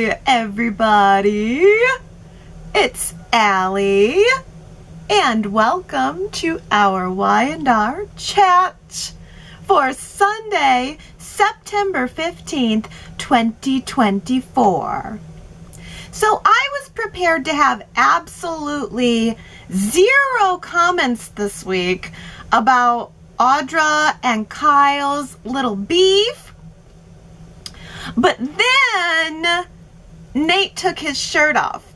Hey everybody, it's Allie, and welcome to our Y&R Chat for Sunday, September 15th, 2024. So I was prepared to have absolutely zero comments this week about Audra and Kyle's little beef. But then Nate took his shirt off.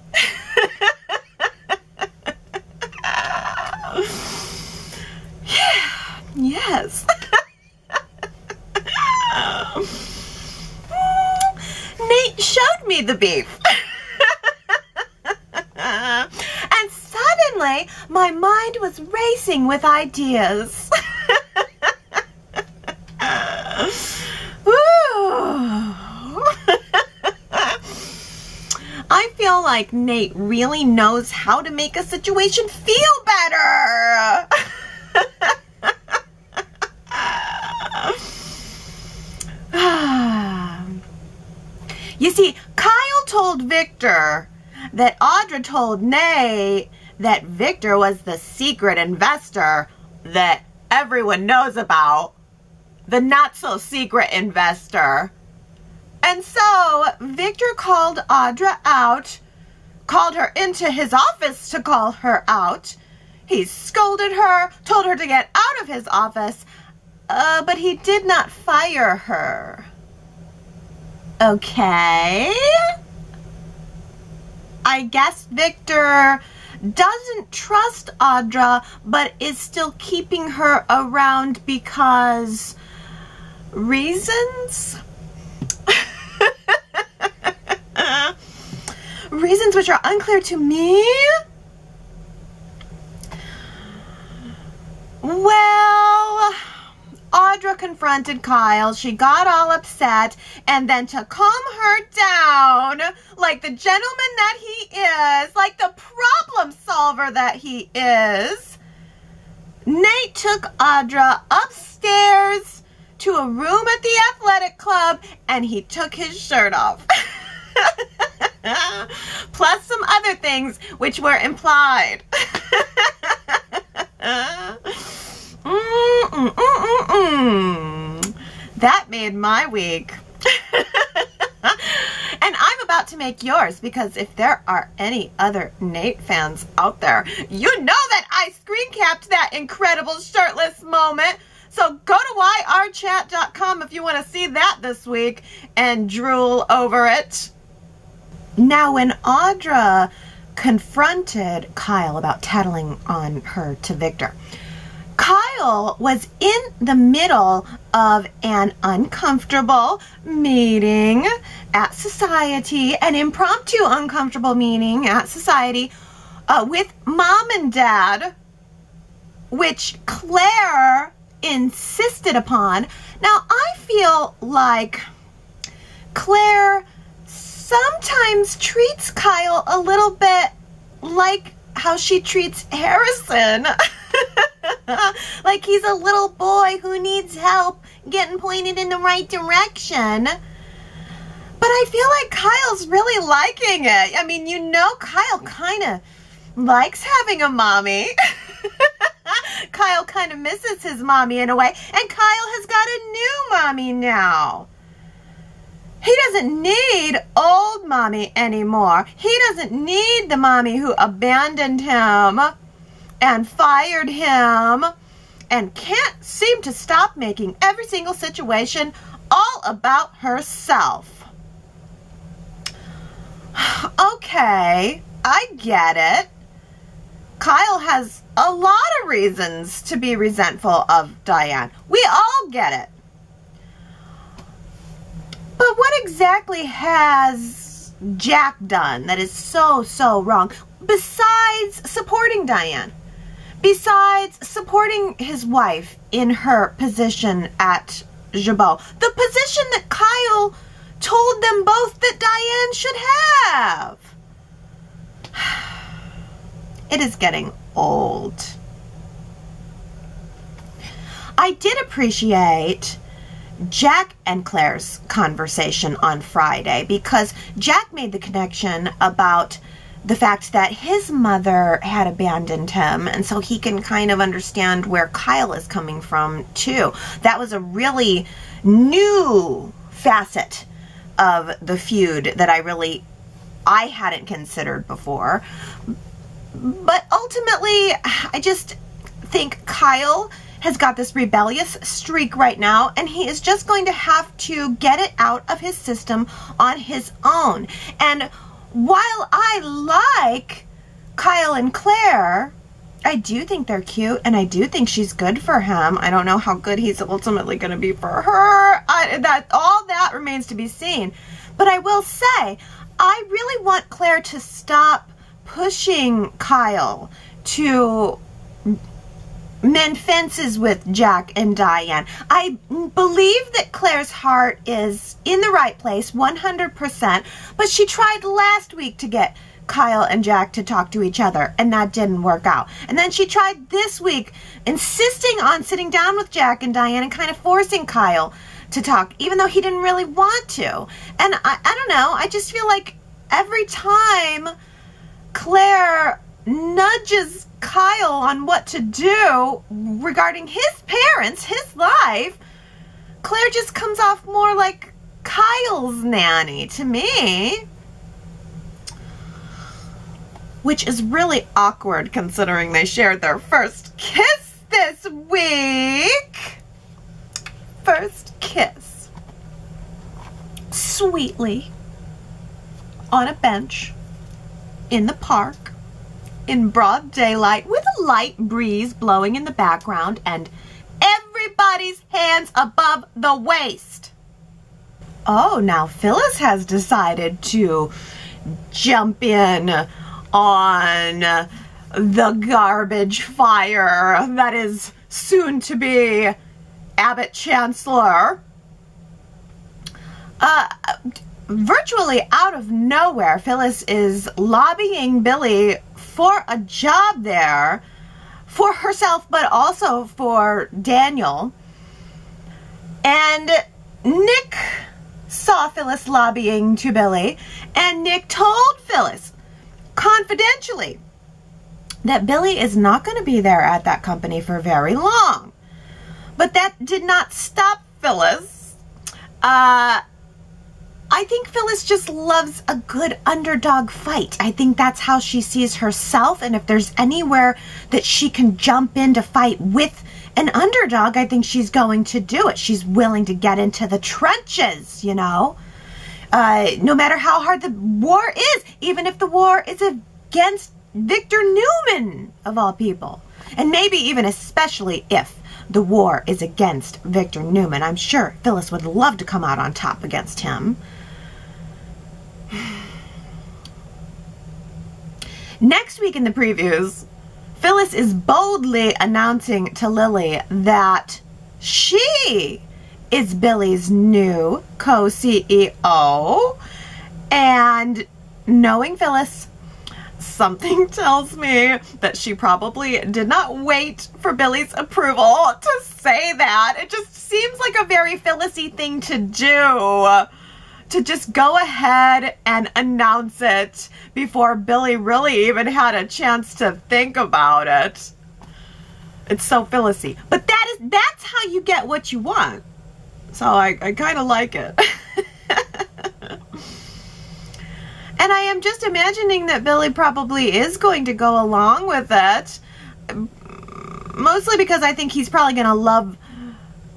Yeah, yes. Nate showed me the beef. And suddenly my mind was racing with ideas. I feel like Nate really knows how to make a situation feel better. You see, Kyle told Victor that Audra told Nate that Victor was the secret investor that everyone knows about, the not-so-secret investor. And so Victor called Audra out, called her into his office to call her out. He scolded her, told her to get out of his office, but he did not fire her. Okay? I guess Victor doesn't trust Audra, but is still keeping her around because reasons? Reasons which are unclear to me? Well, Audra confronted Kyle. She got all upset, and then to calm her down, like the gentleman that he is, like the problem solver that he is, Nate took Audra upstairs to a room at the athletic club, and he took his shirt off. Plus some other things which were implied. That made my week. And I'm about to make yours, because if there are any other Nate fans out there, you know that I screen capped that incredible shirtless moment. So go to yrchat.com if you want to see that this week and drool over it. Now, when Audra confronted Kyle about tattling on her to Victor, Kyle was in the middle of an uncomfortable meeting at society, an impromptu uncomfortable meeting at society with Mom and Dad, which Claire insisted upon. Now, I feel like Claire sometimes treats Kyle a little bit like how she treats Harrison. Like he's a little boy who needs help getting pointed in the right direction. But I feel like Kyle's really liking it. I mean, you know, Kyle kind of likes having a mommy. Kyle kind of misses his mommy in a way, and Kyle has got a new mommy now. He doesn't need old mommy anymore. He doesn't need the mommy who abandoned him and fired him and can't seem to stop making every single situation all about herself. Okay, I get it. Kyle has a lot of reasons to be resentful of Diane. We all get it. But what exactly has Jack done that is so wrong, besides supporting Diane? Besides supporting his wife in her position at Jabot, the position that Kyle told them both that Diane should have. It is getting old. I did appreciate Jack and Claire's conversation on Friday, because Jack made the connection about the fact that his mother had abandoned him, and so he can kind of understand where Kyle is coming from too. That was a really new facet of the feud that I hadn't considered before. But ultimately, I just think Kyle has got this rebellious streak right now, and he is just going to have to get it out of his system on his own. And while I like Kyle and Claire, I do think they're cute, and I do think she's good for him. I don't know how good he's ultimately going to be for her. All that remains to be seen. But I will say, I really want Claire to stop pushing Kyle to mend fences with Jack and Diane. I believe that Claire's heart is in the right place 100%, but she tried last week to get Kyle and Jack to talk to each other, and that didn't work out. And then she tried this week, insisting on sitting down with Jack and Diane and kind of forcing Kyle to talk, even though he didn't really want to. And I don't know, I just feel like every time Claire nudges Kyle on what to do regarding his parents, his life, Claire just comes off more like Kyle's nanny to me. Which is really awkward considering they shared their first kiss this week. First kiss. Sweetly. On a bench. In the park. In broad daylight, with a light breeze blowing in the background, and everybody's hands above the waist. Oh, now Phyllis has decided to jump in on the garbage fire that is soon to be Abbott Chancellor. Virtually out of nowhere, Phyllis is lobbying Billy for a job there, for herself, but also for Daniel. And Nick saw Phyllis lobbying to Billy, and Nick told Phyllis, confidentially, that Billy is not going to be there at that company for very long. But that did not stop Phyllis. I think Phyllis just loves a good underdog fight. I think that's how she sees herself, and if there's anywhere that she can jump in to fight with an underdog, I think she's going to do it. She's willing to get into the trenches, you know. No matter how hard the war is, even if the war is against Victor Newman, of all people. And maybe even especially if the war is against Victor Newman. I'm sure Phyllis would love to come out on top against him. Next week in the previews, Phyllis is boldly announcing to Lily that she is Billy's new co-CEO. And knowing Phyllis, something tells me that she probably did not wait for Billy's approval to say that. It just seems like a very Phyllis-y thing to do. To just go ahead and announce it before Billy really even had a chance to think about it. It's so Phyllis-y. But that's how you get what you want. So I kind of like it. And I am just imagining that Billy probably is going to go along with it. Mostly because I think he's probably going to love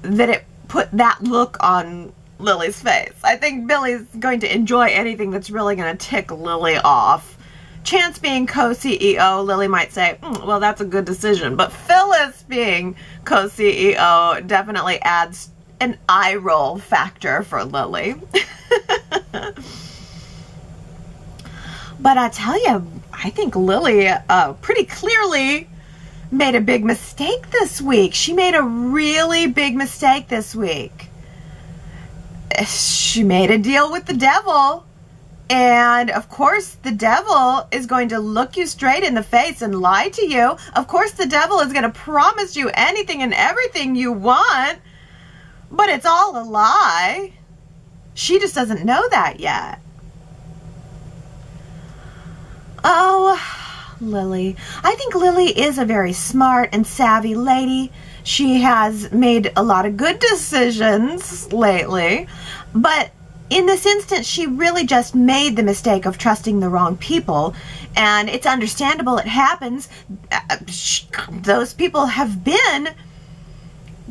that it put that look on Lily's face. I think Billy's going to enjoy anything that's really going to tick Lily off. Chance being co-CEO, Lily might say, well, that's a good decision. But Phyllis being co-CEO definitely adds an eye roll factor for Lily. But I tell you, I think Lily pretty clearly made a big mistake this week. She made a really big mistake this week. She made a deal with the devil. And of course, the devil is going to look you straight in the face and lie to you. Of course, the devil is going to promise you anything and everything you want. but it's all a lie. She just doesn't know that yet. Oh, Lily. I think Lily is a very smart and savvy lady. She has made a lot of good decisions lately, but in this instance, she really just made the mistake of trusting the wrong people, and it's understandable it happens. Those people have been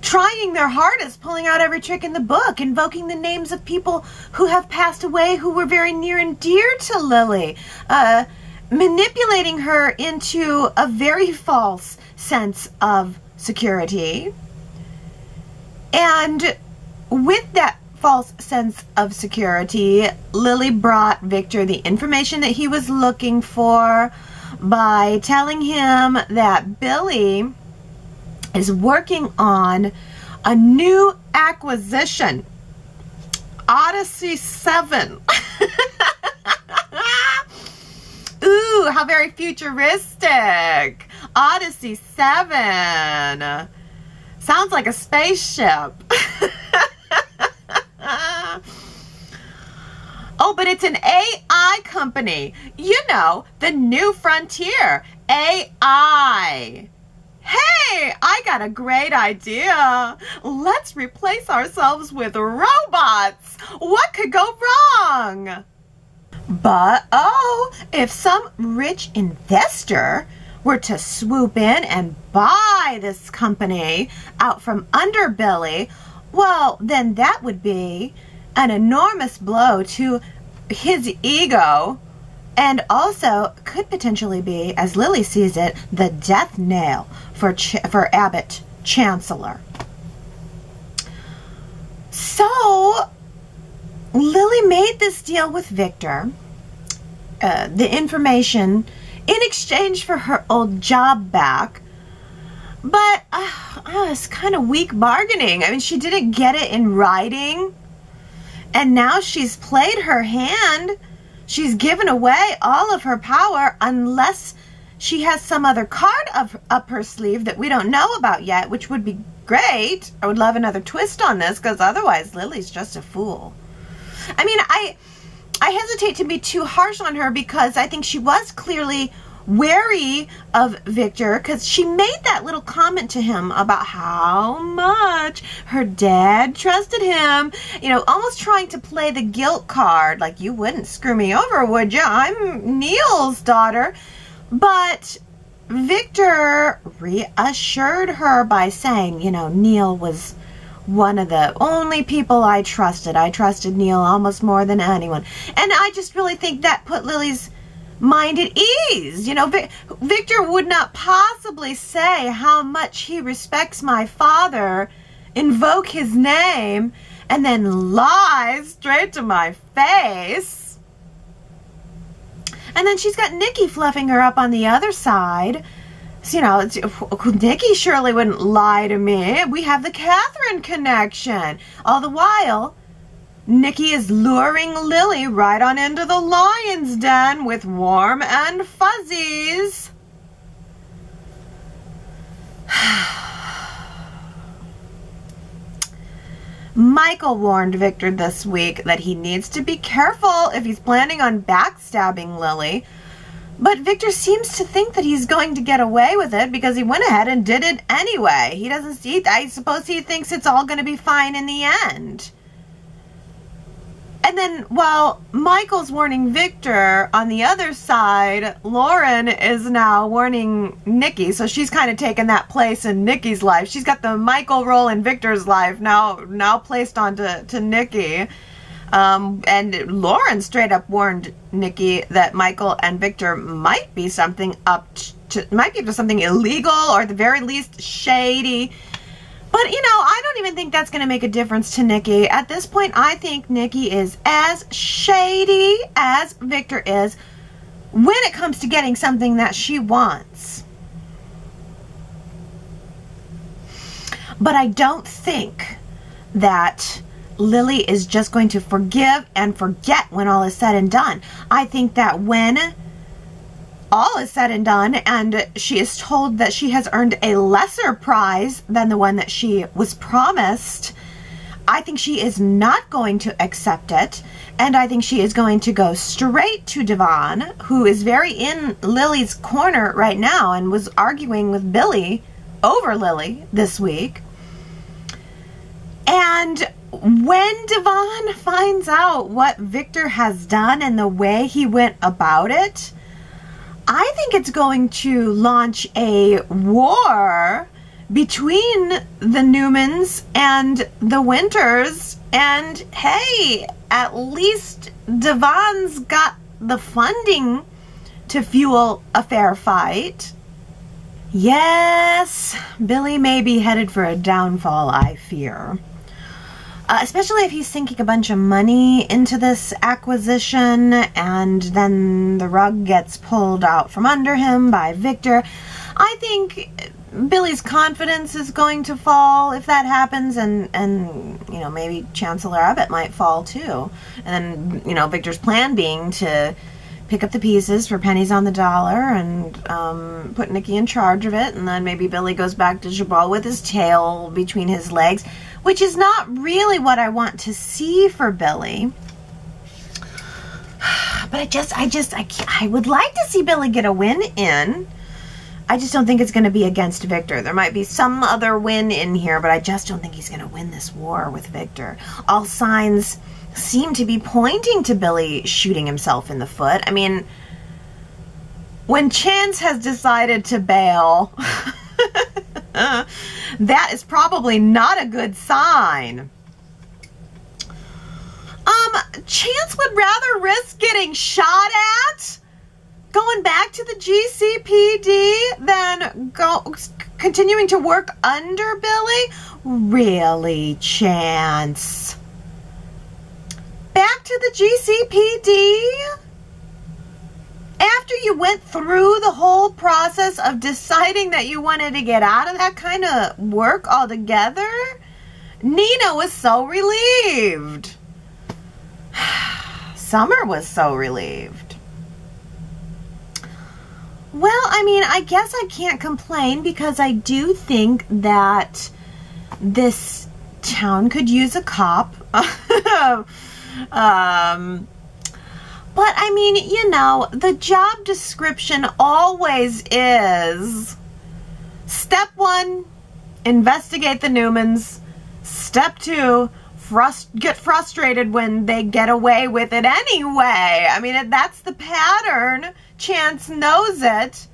trying their hardest, pulling out every trick in the book, invoking the names of people who have passed away who were very near and dear to Lily, manipulating her into a very false sense of security. And with that false sense of security, Lily brought Victor the information that he was looking for by telling him that Billy is working on a new acquisition, Odyssey 7. Ooh, how very futuristic. Odyssey 7. Sounds like a spaceship. Oh, but it's an AI company. You know, the new frontier. AI. Hey, I got a great idea. Let's replace ourselves with robots. What could go wrong? But, oh, if some rich investor were to swoop in and buy this company out from under Billy, well, then that would be an enormous blow to his ego, and also could potentially be, as Lily sees it, the death nail for Abbott Chancellor. So Lily made this deal with Victor, the information in exchange for her old job back, but it's kind of weak bargaining. I mean, she didn't get it in writing, and now she's played her hand. She's given away all of her power unless she has some other card up her sleeve that we don't know about yet, which would be great. I would love another twist on this, because otherwise Lily's just a fool. I mean, I hesitate to be too harsh on her, because I think she was clearly wary of Victor, because she made that little comment to him about how much her dad trusted him, you know, almost trying to play the guilt card, like, you wouldn't screw me over, would you? I'm Neil's daughter. But Victor reassured her by saying, you know, Neil was one of the only people I trusted. I trusted Neil almost more than anyone. And I just really think that put Lily's mind at ease. You know, Victor would not possibly say how much he respects my father, invoke his name, and then lie straight to my face. And then she's got Nikki fluffing her up on the other side. So, you know, Nikki surely wouldn't lie to me. We have the Catherine connection. All the while, Nikki is luring Lily right on into the lion's den with warm and fuzzies. Michael warned Victor this week that he needs to be careful if he's planning on backstabbing Lily. But Victor seems to think that he's going to get away with it because he went ahead and did it anyway. He doesn't see, I suppose he thinks it's all going to be fine in the end. And then while Michael's warning Victor, on the other side, Lauren is now warning Nikki. So she's kind of taken that place in Nikki's life. She's got the Michael role in Victor's life now placed onto Nikki. And Lauren straight up warned Nikki that Michael and Victor might be up to something illegal, or at the very least shady. But, you know, I don't even think that's going to make a difference to Nikki. At this point, I think Nikki is as shady as Victor is when it comes to getting something that she wants. But I don't think that Lily is just going to forgive and forget when all is said and done. I think that when all is said and done and she is told that she has earned a lesser prize than the one that she was promised, I think she is not going to accept it, and I think she is going to go straight to Devon, who is very in Lily's corner right now and was arguing with Billy over Lily this week. And when Devon finds out what Victor has done and the way he went about it, I think it's going to launch a war between the Newmans and the Winters. And hey, at least Devon's got the funding to fuel a fair fight. Yes, Billy may be headed for a downfall, I fear. Especially if he's sinking a bunch of money into this acquisition and then the rug gets pulled out from under him by Victor. I think Billy's confidence is going to fall if that happens, and you know, maybe Chancellor Abbott might fall too. And you know, Victor's plan being to pick up the pieces for pennies on the dollar and put Nikki in charge of it, and then maybe Billy goes back to Jabal with his tail between his legs, which is not really what I want to see for Billy. But I would like to see Billy get a win in. I just don't think it's going to be against Victor. There might be some other win in here, but I just don't think he's going to win this war with Victor. All signs seem to be pointing to Billy shooting himself in the foot. I mean, when Chance has decided to bail, that is probably not a good sign. Chance would rather risk getting shot at going back to the GCPD than continuing to work under Billy? Really, Chance? Back to the GCPD? After you went through the whole process of deciding that you wanted to get out of that kind of work altogether? Nina was so relieved. Summer was so relieved. Well, I mean, I guess I can't complain because I do think that this town could use a cop. But I mean, you know, the job description always is step 1, investigate the Newmans. Step 2, get frustrated when they get away with it anyway. I mean, that's the pattern. Chance knows it.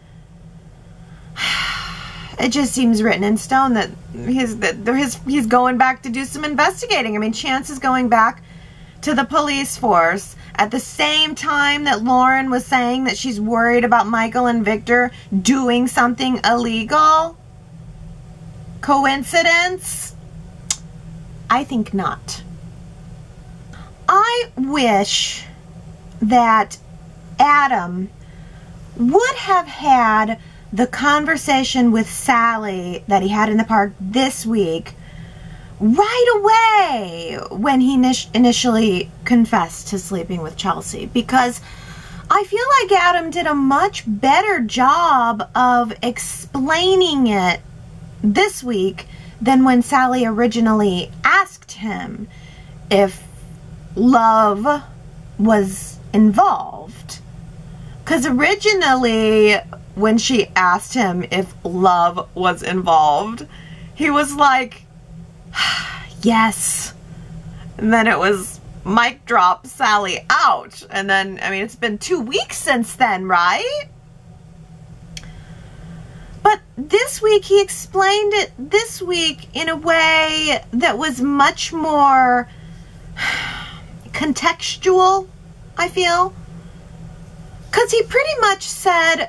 It just seems written in stone that he's going back to do some investigating. I mean, Chance is going back to the police force at the same time that Lauren was saying that she's worried about Michael and Victor doing something illegal. Coincidence? I think not. I wish that Adam would have had the conversation with Sally that he had in the park this week right away when he initially confessed to sleeping with Chelsea, because I feel like Adam did a much better job of explaining it this week than when Sally originally asked him if love was involved. Because originally, when she asked him if love was involved, he was like, yes. And then it was mic drop, Sally out. And then, I mean, it's been 2 weeks since then, right? But this week, he explained it this week in a way that was much more contextual, I feel. Because he pretty much said,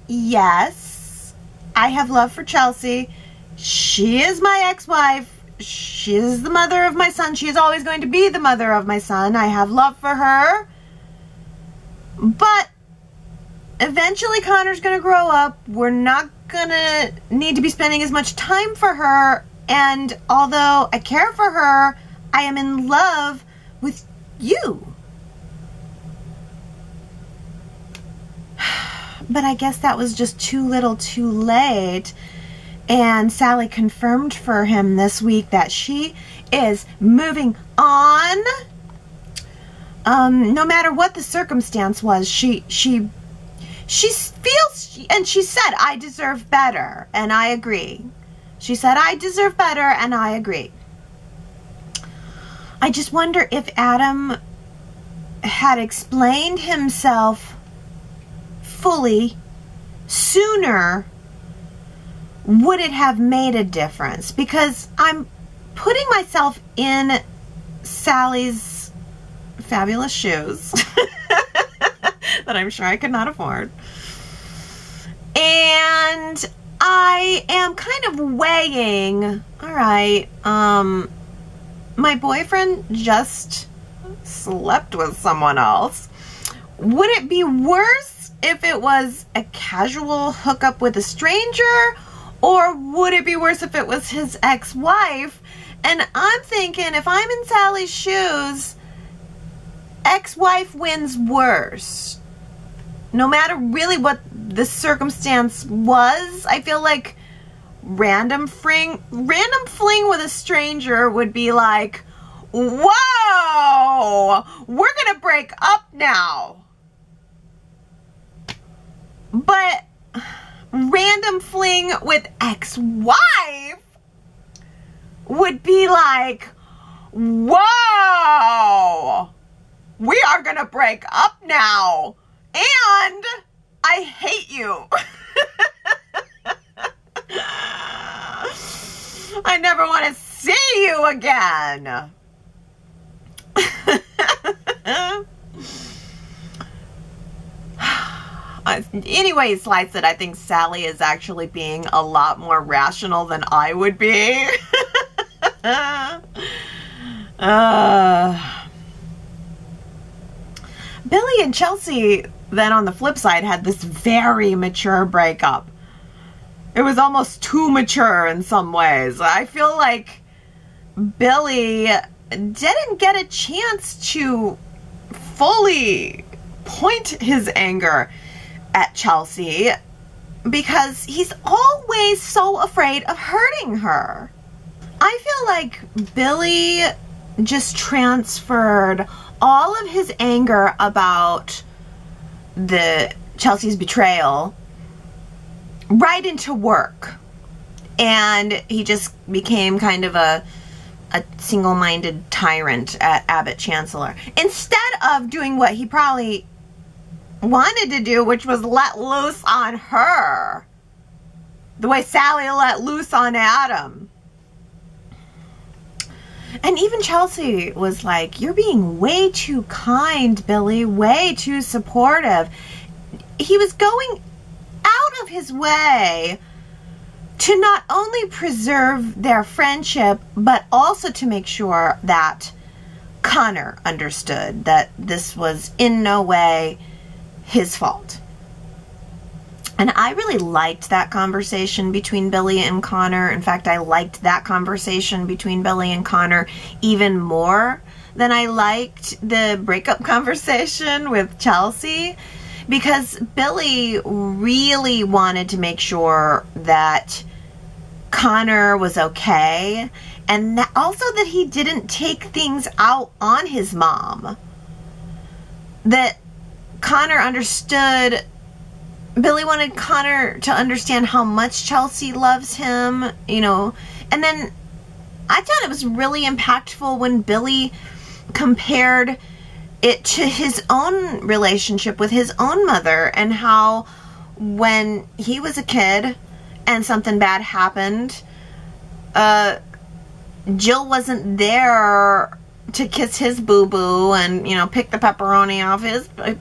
yes, I have love for Chelsea. She is my ex-wife. She is the mother of my son. She is always going to be the mother of my son. I have love for her. But eventually Connor's going to grow up. We're not going to need to be spending as much time for her. And although I care for her, I am in love with you. But I guess that was just too little too late. And Sally confirmed for him this week that she is moving on. No matter what the circumstance was, she feels, and she said, I deserve better, and I agree. She said, I deserve better, and I agree. I just wonder if Adam had explained himself fully sooner, would it have made a difference? Because I'm putting myself in Sally's fabulous shoes that I'm sure I could not afford. And I am kind of weighing, all right, my boyfriend just slept with someone else. Would it be worse if it was a casual hookup with a stranger? Or would it be worse if it was his ex-wife? And I'm thinking, if I'm in Sally's shoes, ex-wife wins worse. No matter really what the circumstance was, I feel like random fling with a stranger would be like, whoa, we're gonna break up now. But random fling with ex-wife would be like, whoa, we are gonna break up now, and I hate you. I never want to see you again. Anyway, slice it. I think Sally is actually being a lot more rational than I would be. Billy and Chelsea, then on the flip side, had this very mature breakup. It was almost too mature in some ways. I feel like Billy didn't get a chance to fully point his anger at Chelsea because he's always so afraid of hurting her. I feel like Billy just transferred all of his anger about the Chelsea's betrayal right into work. And he just became kind of a single-minded tyrant at Abbott Chancellor. Instead of doing what he probably wanted to do, which was let loose on her. The way Sally let loose on Adam. And even Chelsea was like, you're being way too kind, Billy, way too supportive. He was going out of his way to not only preserve their friendship, but also to make sure that Connor understood that this was in no way his fault. And I really liked that conversation between Billy and Connor. In fact, I liked that conversation between Billy and Connor even more than I liked the breakup conversation with Chelsea, because Billy really wanted to make sure that Connor was okay, and that also that he didn't take things out on his mom. That Connor understood, Billy wanted Connor to understand how much Chelsea loves him, you know. And then I thought it was really impactful when Billy compared it to his own relationship with his own mother, and how when he was a kid and something bad happened, Jill wasn't there to kiss his boo-boo and, you know, pick the pepperoni off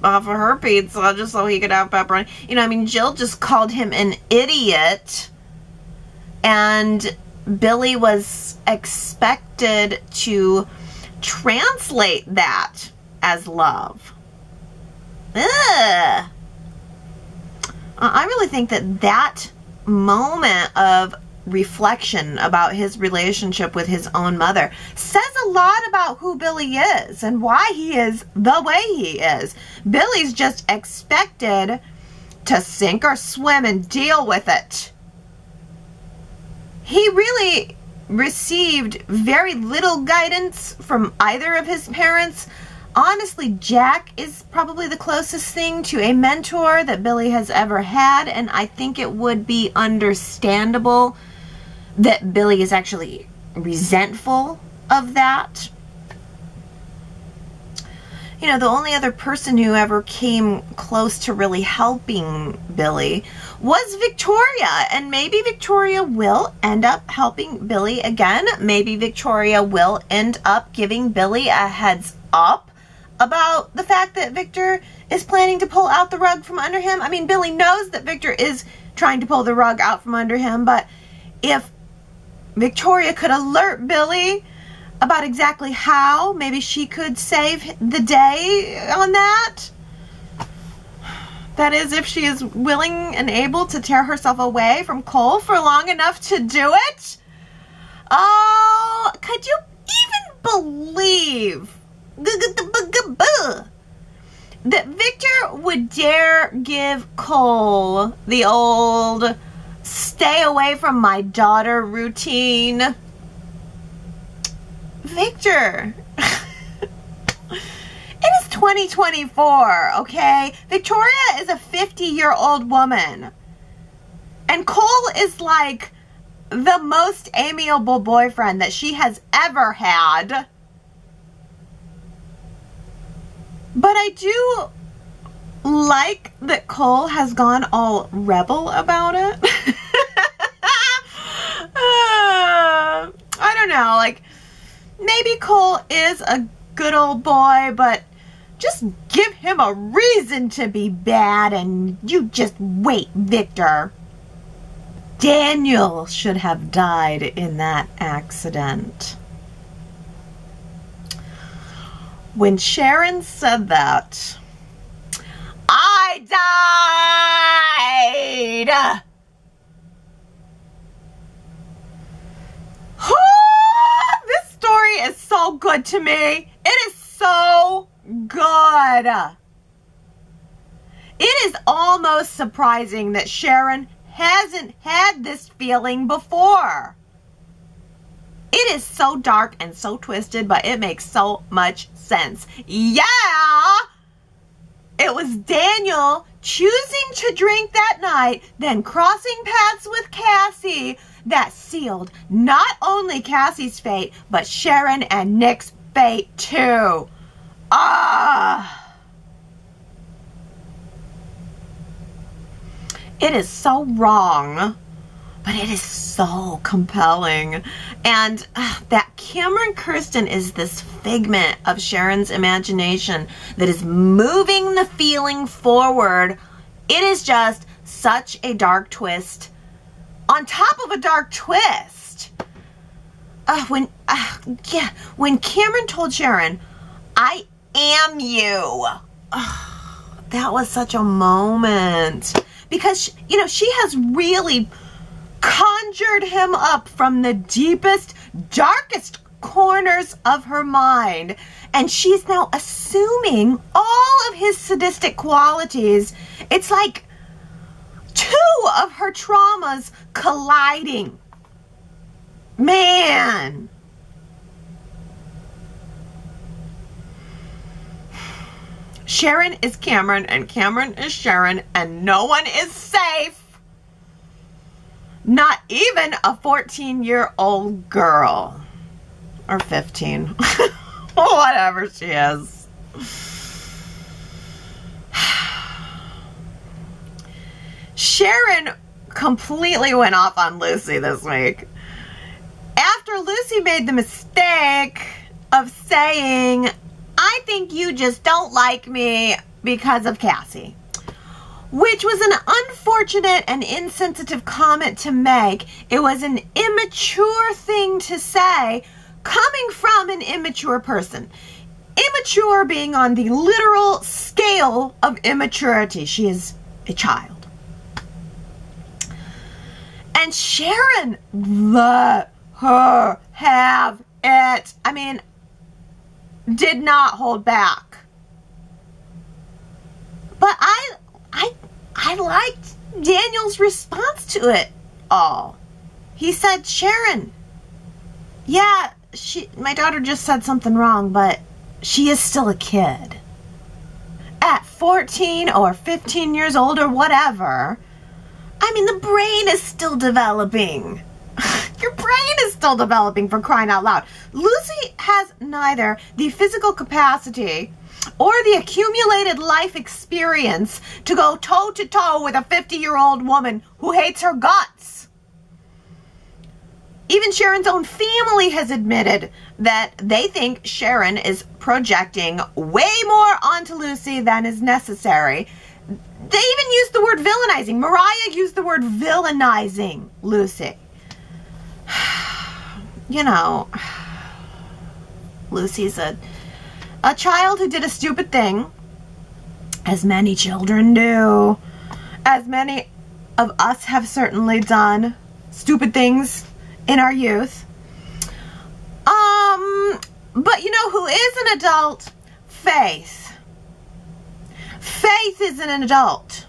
of her pizza just so he could have pepperoni. You know, I mean, Jill just called him an idiot, and Billy was expected to translate that as love. Ugh. I really think that moment of reflection about his relationship with his own mother says a lot about who Billy is and why he is the way he is. Billy's just expected to sink or swim and deal with it. he really received very little guidance from either of his parents. Honestly, Jack is probably the closest thing to a mentor that Billy has ever had, and I think it would be understandable that Billy is actually resentful of that. You know, the only other person who ever came close to really helping Billy was Victoria, and maybe Victoria will end up helping Billy again. Maybe Victoria will end up giving Billy a heads up about the fact that Victor is planning to pull out the rug from under him. I mean, Billy knows that Victor is trying to pull the rug out from under him, but if Victoria could alert Billy about exactly how, maybe she could save the day on that. That is, if she is willing and able to tear herself away from Cole for long enough to do it. Oh, could you even believe that Victor would dare give Cole the old stay away from my daughter routine? Victor, it is 2024, okay? Victoria is a 50-year-old woman. And Cole is like the most amiable boyfriend that she has ever had. But I do like that Cole has gone all rebel about it. I don't know, like, maybe Cole is a good old boy, but just give him a reason to be bad and you just wait, Victor. Daniel should have died in that accident. When Sharon said that, I died! This story is so good to me. It is so good. It is almost surprising that Sharon hasn't had this feeling before. It is so dark and so twisted, but it makes so much sense. Yeah! It was Daniel choosing to drink that night, then crossing paths with Cassie, that sealed not only Cassie's fate, but Sharon and Nick's fate too. It is so wrong, but it is so compelling. And that Cameron Kirsten is this figment of Sharon's imagination that is moving the feeling forward. It is just such a dark twist on top of a dark twist. When Cameron told Sharon, I am you. That was such a moment. Because, you know, she has really conjured him up from the deepest, darkest corners of her mind. And she's now assuming all of his sadistic qualities. It's like two of her traumas colliding. Man. Sharon is Cameron and Cameron is Sharon and no one is safe. Not even a 14-year-old girl. Or 15. Whatever she is. Sharon completely went off on Lucy this week. After Lucy made the mistake of saying, I think you just don't like me because of Cassie. Which was an unfortunate and insensitive comment to make. It was an immature thing to say coming from an immature person. Immature being on the literal scale of immaturity. She is a child. And Sharon let her have it. I mean, did not hold back. But I liked Daniel's response to it all. he said, Sharon, yeah, my daughter just said something wrong, but she is still a kid. At 14 or 15 years old or whatever, I mean, the brain is still developing. Your brain is still developing, for crying out loud. Lucy has neither the physical capacity or the accumulated life experience to go toe-to-toe with a 50-year-old woman who hates her guts. Even Sharon's own family has admitted that they think Sharon is projecting way more onto Lucy than is necessary. They even used the word villainizing. Mariah used the word villainizing Lucy. You know, Lucy's a child who did a stupid thing, as many children do, as many of us have certainly done stupid things in our youth. But you know who is an adult? Faith. Faith is an adult.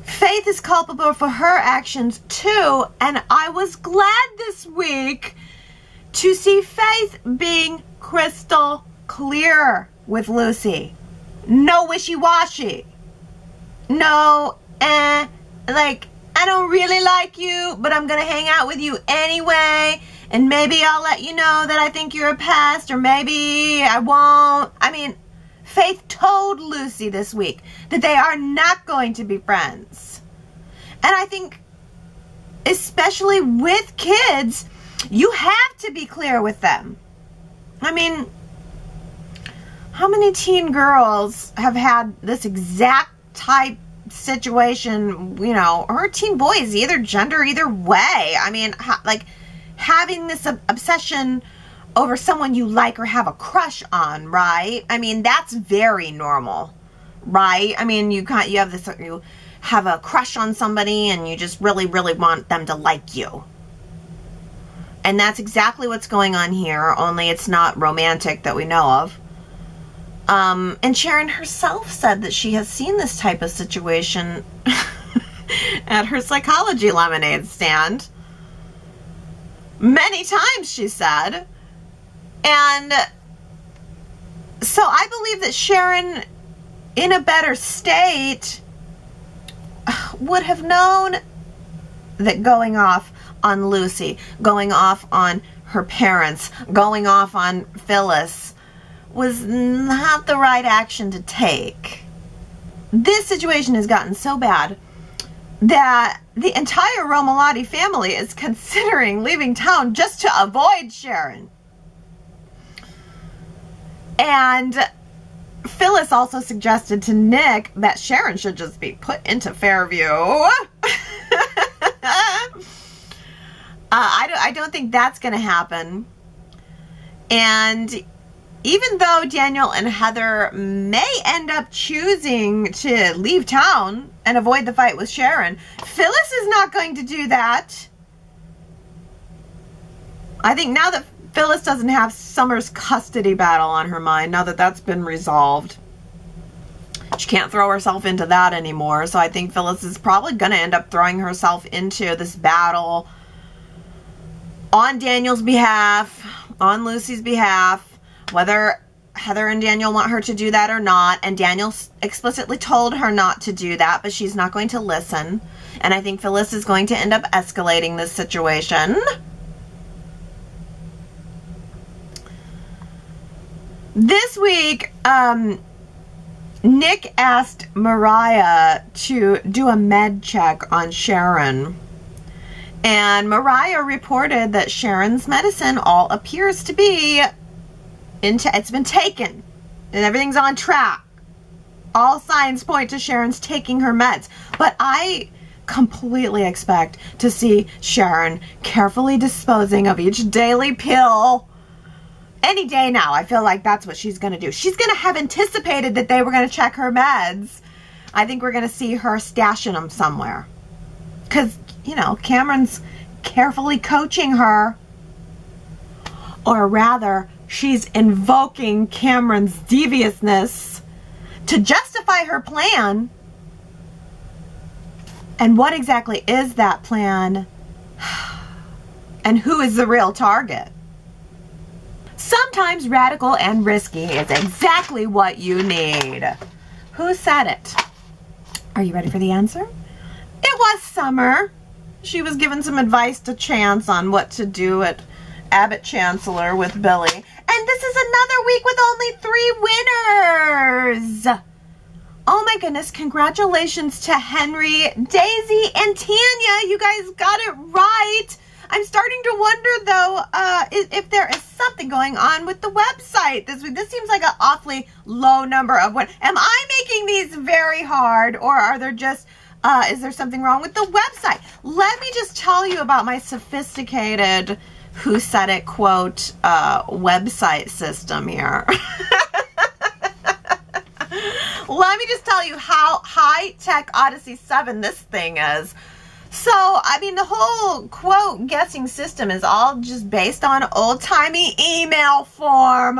Faith is culpable for her actions too, and I was glad this week to see Faith being crystal clear with Lucy. No wishy-washy. No, like, I don't really like you, but I'm gonna hang out with you anyway, and maybe I'll let you know that I think you're a pest, or maybe I won't. I mean, Faith told Lucy this week that they are not going to be friends. And I think, especially with kids, you have to be clear with them. I mean, how many teen girls have had this exact type situation, you know, or teen boys, either gender, either way? I mean, like, having this obsession over someone you like or have a crush on, right? I mean, that's very normal, right? I mean, you have a crush on somebody and you just really, really want them to like you. And that's exactly what's going on here, only it's not romantic that we know of. And Sharon herself said that she has seen this type of situation at her Psychology lemonade stand. Many times, she said. And so I believe that Sharon, in a better state, would have known that going off on Lucy, going off on her parents, going off on Phyllis was not the right action to take. This situation has gotten so bad that the entire Romalotti family is considering leaving town just to avoid Sharon. And Phyllis also suggested to Nick that Sharon should just be put into Fairview. I don't think that's going to happen. And even though Daniel and Heather may end up choosing to leave town and avoid the fight with Sharon, Phyllis is not going to do that. I think now that Phyllis doesn't have Summer's custody battle on her mind, now that that's been resolved, she can't throw herself into that anymore. So I think Phyllis is probably going to end up throwing herself into this battle on Daniel's behalf, on Lucy's behalf, whether Heather and Daniel want her to do that or not. And Daniel explicitly told her not to do that, but she's not going to listen. And I think Phyllis is going to end up escalating this situation. This week, Nick asked Mariah to do a med check on Sharon. And Mariah reported that Sharon's medicine all appears to be it's been taken. And everything's on track. All signs point to Sharon's taking her meds. But I completely expect to see Sharon carefully disposing of each daily pill. Any day now, I feel like that's what she's going to do. She's going to have anticipated that they were going to check her meds. I think we're going to see her stashing them somewhere. Because, you know, Cameron's carefully coaching her. Or rather, she's invoking Cameron's deviousness to justify her plan. And what exactly is that plan? and who is the real target. Sometimes radical and risky is exactly what you need. Who said it? Are you ready for the answer? It was Summer. She was given some advice to Chance on what to do at Abbott Chancellor with Billy. And this is another week with only 3 winners. Oh my goodness, congratulations to Henry, Daisy, and Tanya. You guys got it right. I'm starting to wonder, though, if there is something going on with the website this week. This seems like an awfully low number of winners. Am I making these very hard, or are there just, is there something wrong with the website? Let me just tell you about my sophisticated Who Said It quote website system here. Let me just tell you how high-tech Odyssey 7 this thing is. So, I mean, the whole quote guessing system is all just based on old-timey email form.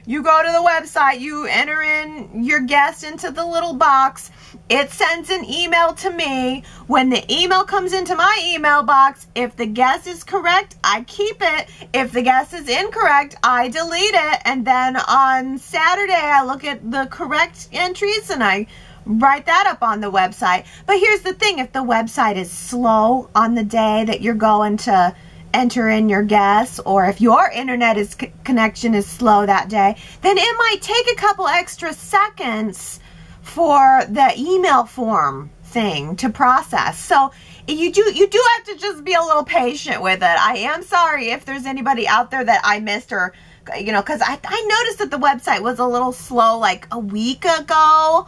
You go to the website, you enter in your guess into the little box. It sends an email to me. When the email comes into my email box, if the guess is correct, I keep it. If the guess is incorrect, I delete it. And then on Saturday, I look at the correct entries and I write that up on the website. But here's the thing, if the website is slow on the day that you're going to enter in your guess, or if your internet connection is slow that day, then it might take a couple extra seconds for the email form thing to process. So you do have to just be a little patient with it. I am sorry if there's anybody out there that I missed, or because I noticed that the website was a little slow like a week ago.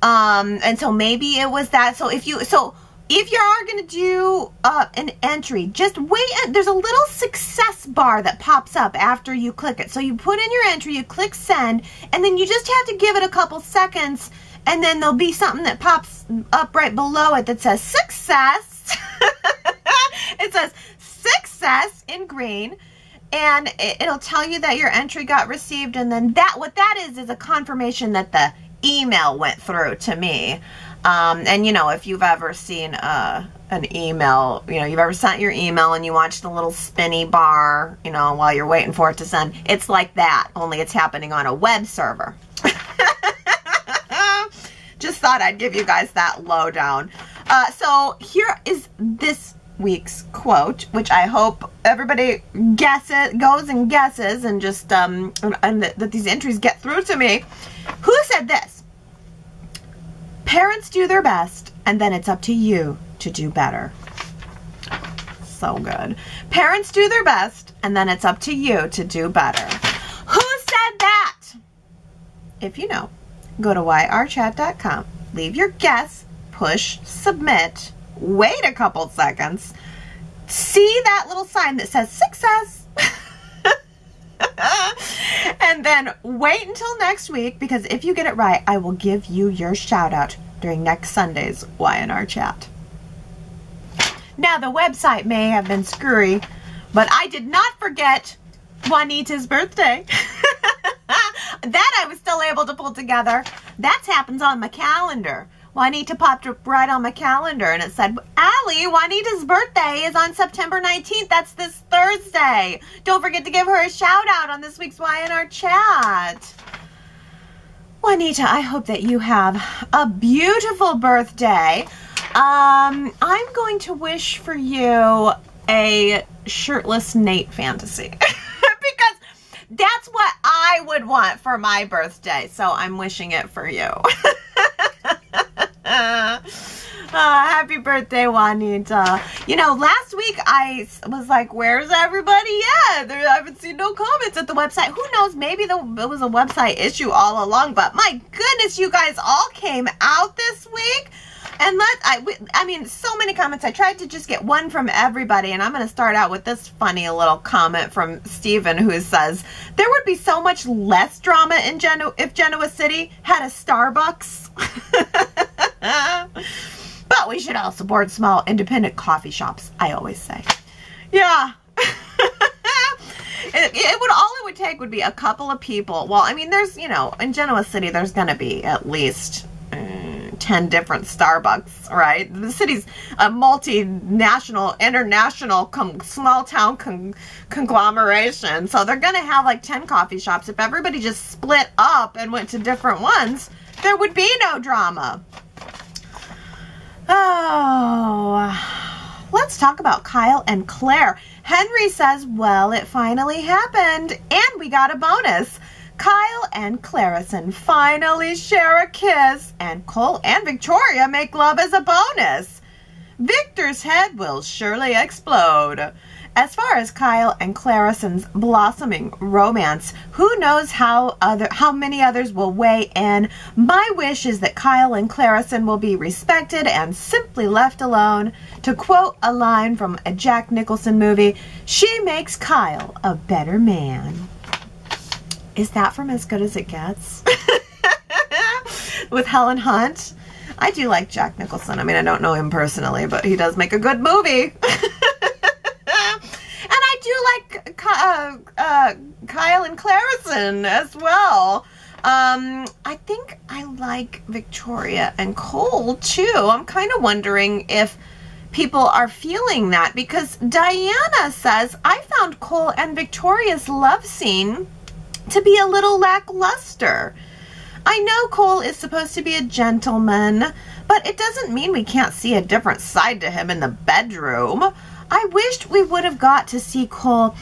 And so maybe it was that. So if you are going to do an entry, just wait. There's a little success bar that pops up after you click it. So you put in your entry, you click send, and then you just have to give it a couple seconds, and then there'll be something that pops up right below it that says success. It says success in green, and it'll tell you that your entry got received, and then what that is a confirmation that the email went through to me. And if you've ever seen an email, you've ever sent your email and you watch the little spinny bar, while you're waiting for it to send, it's like that, only it's happening on a web server. Just thought I'd give you guys that lowdown. So here is this week's quote, which I hope everybody goes and guesses, and just and that these entries get through to me. Who said this? Parents do their best, and then it's up to you to do better. So good. Parents do their best, and then it's up to you to do better. Who said that? If you know, go to yrchat.com, leave your guess, push submit, wait a couple seconds, see that little sign that says success, and then wait until next week, because if you get it right, I will give you your shout out during next Sunday's Y&R Chat. Now, the website may have been screwy, but I did not forget Juanita's birthday. That I was still able to pull together. That happens on my calendar. Juanita popped up right on my calendar, and it said, Allie, Juanita's birthday is on September 19th. That's this Thursday. Don't forget to give her a shout out on this week's Y&R Chat. Juanita, I hope that you have a beautiful birthday. I'm going to wish for you a shirtless Nate fantasy. Because that's what I would want for my birthday. So I'm wishing it for you. Happy birthday, Juanita. Last week I was like, where's everybody at? I haven't seen no comments at the website. Who knows? Maybe it was a website issue all along. But my goodness, you guys all came out this week. And I mean, so many comments. I tried to just get one from everybody. And I'm going to start out with this funny little comment from Steven, who says, there would be so much less drama in if Genoa City had a Starbucks. But we should all support small independent coffee shops, I always say. Yeah. All it would take would be a couple of people. Well, I mean, there's, in Genoa City, there's going to be at least 10 different Starbucks, right? The city's a multinational, international, small town conglomeration. So they're going to have like 10 coffee shops. If everybody just split up and went to different ones, there would be no drama. Oh, let's talk about Kyle and Claire. Henry says, well, it finally happened, and we got a bonus. Kyle and Clarison finally share a kiss, and Cole and Victoria make love as a bonus. Victor's head will surely explode. As far as Kyle and Clarison's blossoming romance, who knows how many others will weigh in. My wish is that Kyle and Clarison will be respected and simply left alone. To quote a line from a Jack Nicholson movie, she makes Kyle a better man. Is that from As Good as It Gets? With Helen Hunt? I do like Jack Nicholson. I mean, I don't know him personally, but he does make a good movie. And I do like Kyle and Clarison as well. I think I like Victoria and Cole too. I'm kind of wondering if people are feeling that, because Diana says, I found Cole and Victoria's love scene to be a little lackluster. I know Cole is supposed to be a gentleman, but it doesn't mean we can't see a different side to him in the bedroom. I wished we would have got to see Cole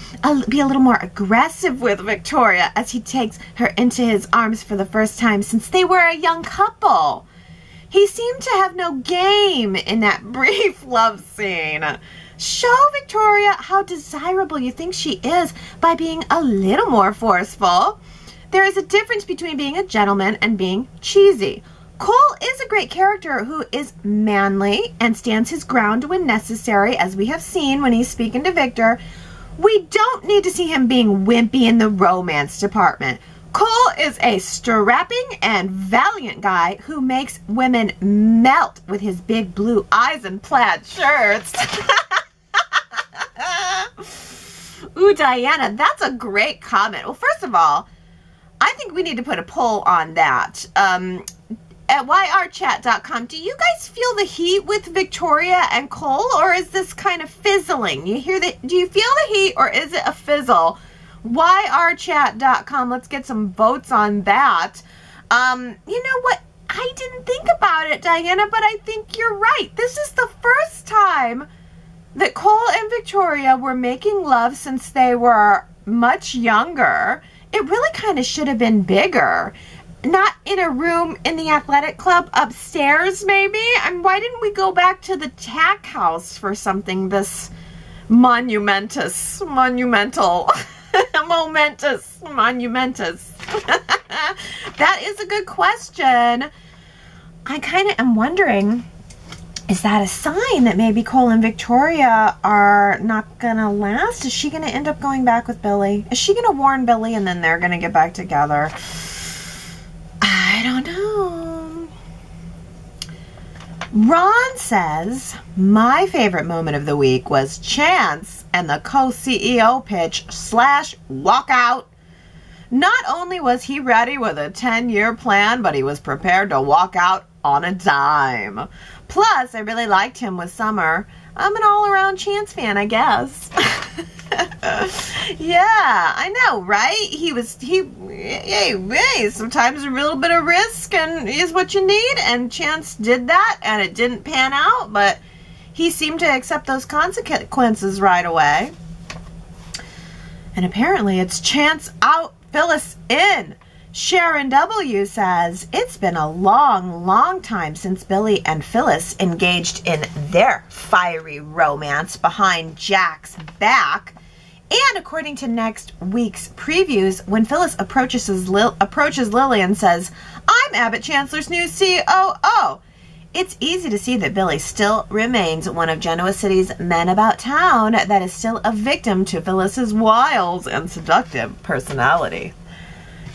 be a little more aggressive with Victoria as he takes her into his arms for the first time since they were a young couple. He seemed to have no game in that brief love scene. Show Victoria how desirable you think she is by being a little more forceful. There is a difference between being a gentleman and being cheesy. Cole is a great character who is manly and stands his ground when necessary, as we have seen when he's speaking to Victor. We don't need to see him being wimpy in the romance department. Cole is a strapping and valiant guy who makes women melt with his big blue eyes and plaid shirts. Ooh, Diana, that's a great comment. Well, first of all, I think we need to put a poll on that. At yrchat.com, do you guys feel the heat with Victoria and Cole, or is this kind of fizzling? Do you feel the heat, or is it a fizzle? yrchat.com, let's get some votes on that. You know what? I didn't think about it, Diana, but I think you're right. This is the first time that Cole and Victoria were making love since they were much younger. It really kind of should have been bigger. Not in a room in the athletic club upstairs, maybe? And why didn't we go back to the tack house for something this monumental? That is a good question. I kind of am wondering, is that a sign that maybe Cole and Victoria are not going to last? Is she going to end up going back with Billy? Is she going to warn Billy and then they're going to get back together? I don't know. Ron says, my favorite moment of the week was Chance and the co-CEO pitch / walkout. Not only was he ready with a 10-year plan, but he was prepared to walk out on a dime. Plus, I really liked him with Summer. I'm an all-around Chance fan, I guess. Yeah, I know, right? Sometimes a little bit of risk is what you need, and Chance did that, and it didn't pan out, but he seemed to accept those consequences right away. And apparently it's Chance out, Phyllis in. Sharon W. says, it's been a long, long time since Billy and Phyllis engaged in their fiery romance behind Jack's back. And according to next week's previews, when Phyllis approaches Lily and says, I'm Abbott Chancellor's new COO, it's easy to see that Billy still remains one of Genoa City's men about town that is still a victim to Phyllis's wiles and seductive personality.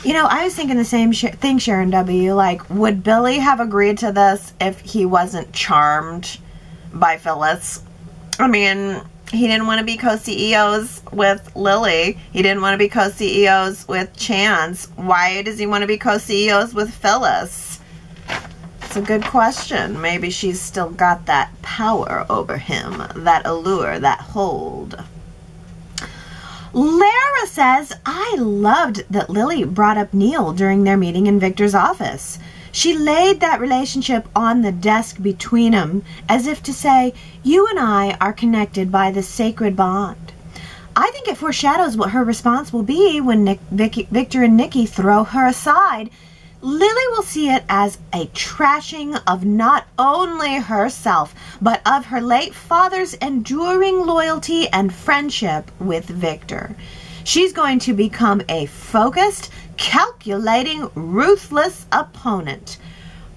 You know, I was thinking the same thing, Sharon W. Like, would Billy have agreed to this if he wasn't charmed by Phyllis? I mean, he didn't want to be co-CEOs with Lily. He didn't want to be co-CEOs with Chance. Why does he want to be co-CEOs with Phyllis? That's a good question. Maybe she's still got that power over him, that allure, that hold. Lara says, I loved that Lily brought up Neil during their meeting in Victor's office. She laid that relationship on the desk between them as if to say, you and I are connected by this sacred bond. I think it foreshadows what her response will be when Victor and Nikki throw her aside. Lily will see it as a trashing of not only herself, but of her late father's enduring loyalty and friendship with Victor. She's going to become a focused, calculating, ruthless opponent.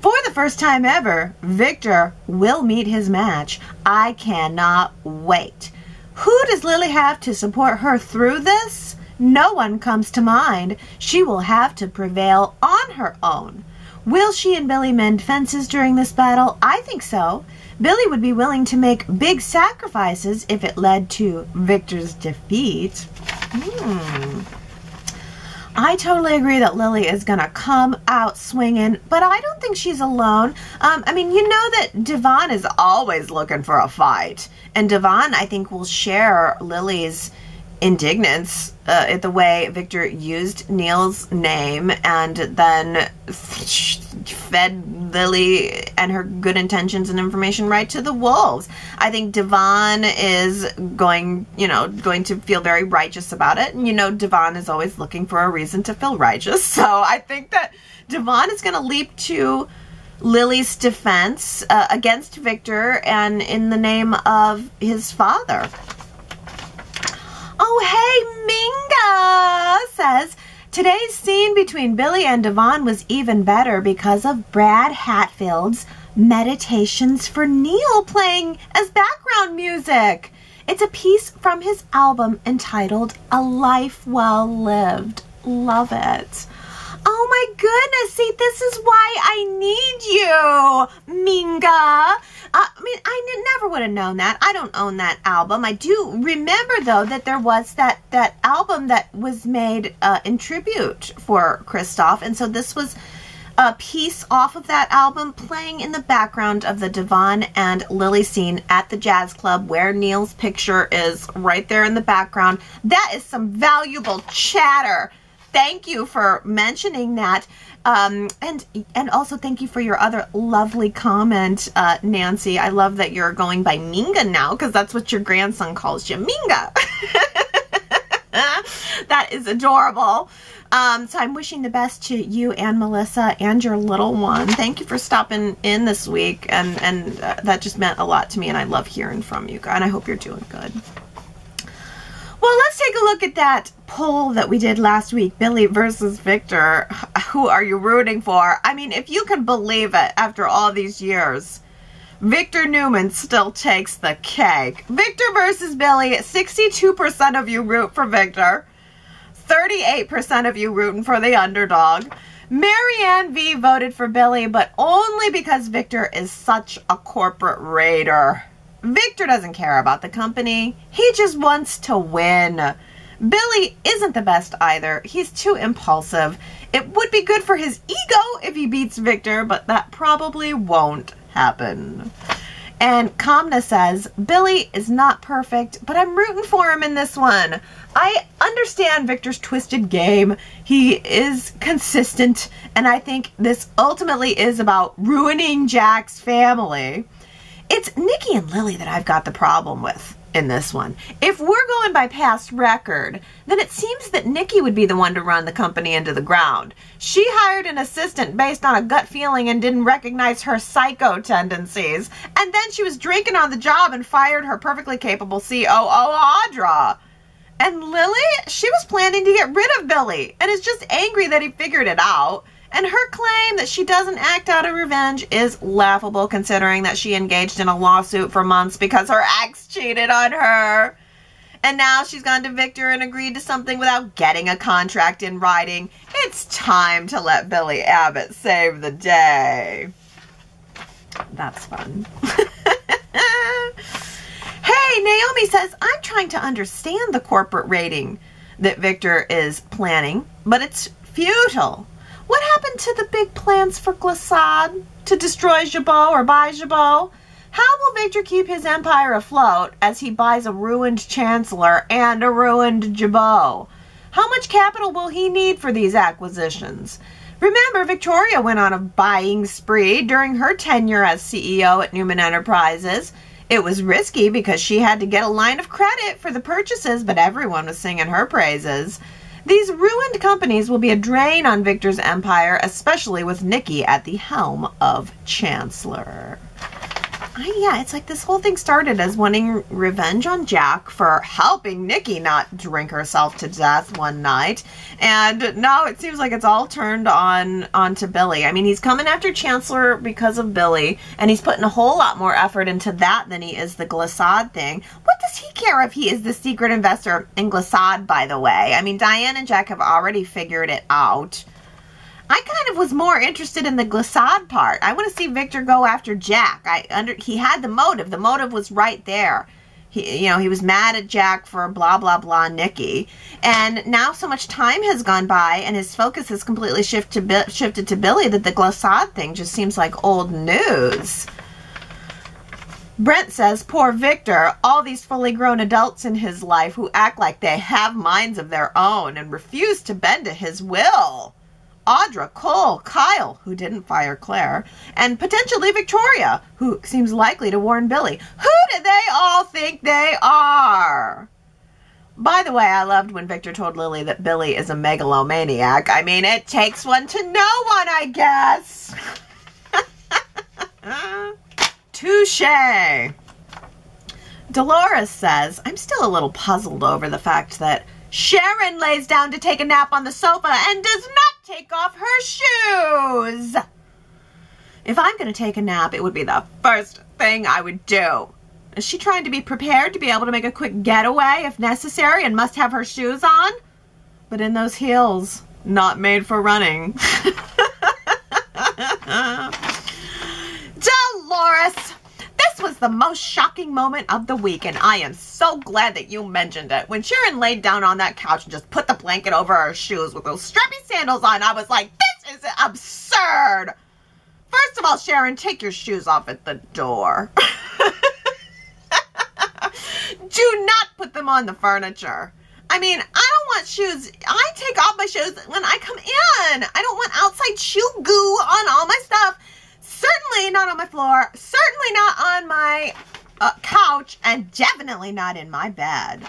For the first time ever, Victor will meet his match. I cannot wait. Who does Lily have to support her through this? No one comes to mind. She will have to prevail on her own. Will she and Billy mend fences during this battle? I think so. Billy would be willing to make big sacrifices if it led to Victor's defeat. I totally agree that Lily is going to come out swinging, but I don't think she's alone. I mean, you know that Devon is always looking for a fight. And Devon, I think, will share Lily's indignance at the way Victor used Neil's name and then fed Lily and her good intentions and information right to the wolves. I think Devon is going to feel very righteous about it. And Devon is always looking for a reason to feel righteous. So I think that Devon is going to leap to Lily's defense against Victor and in the name of his father. Oh, hey, MinGa says, today's scene between Billy and Devon was even better because of Brad Hatfield's Meditations for Neil playing as background music. It's a piece from his album entitled A Life Well Lived. Love it. Oh my goodness, see, this is why I need you, MinGa. I never would have known that. I don't own that album. I do remember, though, that there was that album that was made in tribute for Christoph. And so this was a piece off of that album playing in the background of the Devon and Lily scene at the jazz club where Neil's picture is right there in the background. That is some valuable chatter. Thank you for mentioning that. And also thank you for your other lovely comment, Nancy. I love that you're going by MinGa now because that's what your grandson calls you, MinGa. That is adorable. So I'm wishing the best to you and Melissa and your little one. Thank you for stopping in this week. And that just meant a lot to me. And I love hearing from you. And I hope you're doing good. Well, let's take a look at that poll that we did last week, Billy versus Victor. Who are you rooting for? I mean, if you can believe it, after all these years, Victor Newman still takes the cake. Victor versus Billy, 62% of you root for Victor. 38% of you rooting for the underdog. Marianne V voted for Billy, but only because Victor is such a corporate raider. Victor doesn't care about the company. He just wants to win. Billy isn't the best either. He's too impulsive. It would be good for his ego if he beats Victor, but that probably won't happen. And Kamna says, Billy is not perfect, but I'm rooting for him in this one. I understand Victor's twisted game. He is consistent, and I think this ultimately is about ruining Jack's family. It's Nikki and Lily that I've got the problem with in this one. If we're going by past record, then it seems that Nikki would be the one to run the company into the ground. She hired an assistant based on a gut feeling and didn't recognize her psycho tendencies. And then she was drinking on the job and fired her perfectly capable COO, Audra. And Lily, she was planning to get rid of Billy and is just angry that he figured it out. And her claim that she doesn't act out of revenge is laughable considering that she engaged in a lawsuit for months because her ex cheated on her. And now she's gone to Victor and agreed to something without getting a contract in writing. It's time to let Billy Abbott save the day. That's fun. Hey, Naomi says, I'm trying to understand the corporate rating that Victor is planning, but it's futile. What happened to the big plans for Glissade? to destroy Jabot or buy Jabot? How will Victor keep his empire afloat as he buys a ruined chancellor and a ruined Jabot? How much capital will he need for these acquisitions? Remember, Victoria went on a buying spree during her tenure as CEO at Newman Enterprises. It was risky because she had to get a line of credit for the purchases, but everyone was singing her praises. These ruined companies will be a drain on Victor's empire, especially with Nikki at the helm of Chancellor. Yeah, it's like this whole thing started as wanting revenge on Jack for helping Nikki not drink herself to death one night. And now it seems like it's all turned onto Billy. I mean, he's coming after Chancellor because of Billy, and he's putting a whole lot more effort into that than he is the glissade thing. What does he care if he is the secret investor in glissade, by the way? I mean, Diane and Jack have already figured it out. I kind of was more interested in the glissade part. I want to see Victor go after Jack. He had the motive. The motive was right there. He was mad at Jack for blah, blah, blah, Nikki. And now so much time has gone by and his focus has completely shifted to Billy that the glissade thing just seems like old news. Brent says, poor Victor, all these fully grown adults in his life who act like they have minds of their own and refuse to bend to his will. Audra, Cole, Kyle, who didn't fire Claire, and potentially Victoria, who seems likely to warn Billy. Who do they all think they are? By the way, I loved when Victor told Lily that Billy is a megalomaniac. I mean, it takes one to know one, I guess. Touché. Dolores says, I'm still a little puzzled over the fact that Sharon lays down to take a nap on the sofa and does not take off her shoes. If I'm going to take a nap, it would be the first thing I would do. Is she trying to be prepared to be able to make a quick getaway if necessary and must have her shoes on? But in those heels, not made for running. Dolores! This was the most shocking moment of the week, and I am so glad that you mentioned it. When Sharon laid down on that couch and just put the blanket over her shoes with those strappy sandals on, I was like, this is absurd. First of all, Sharon, take your shoes off at the door. Do not put them on the furniture. I mean, I don't want shoes. I take off my shoes when I come in. I don't want outside shoe goo on all my stuff. Certainly not on my floor, certainly not on my couch, and definitely not in my bed.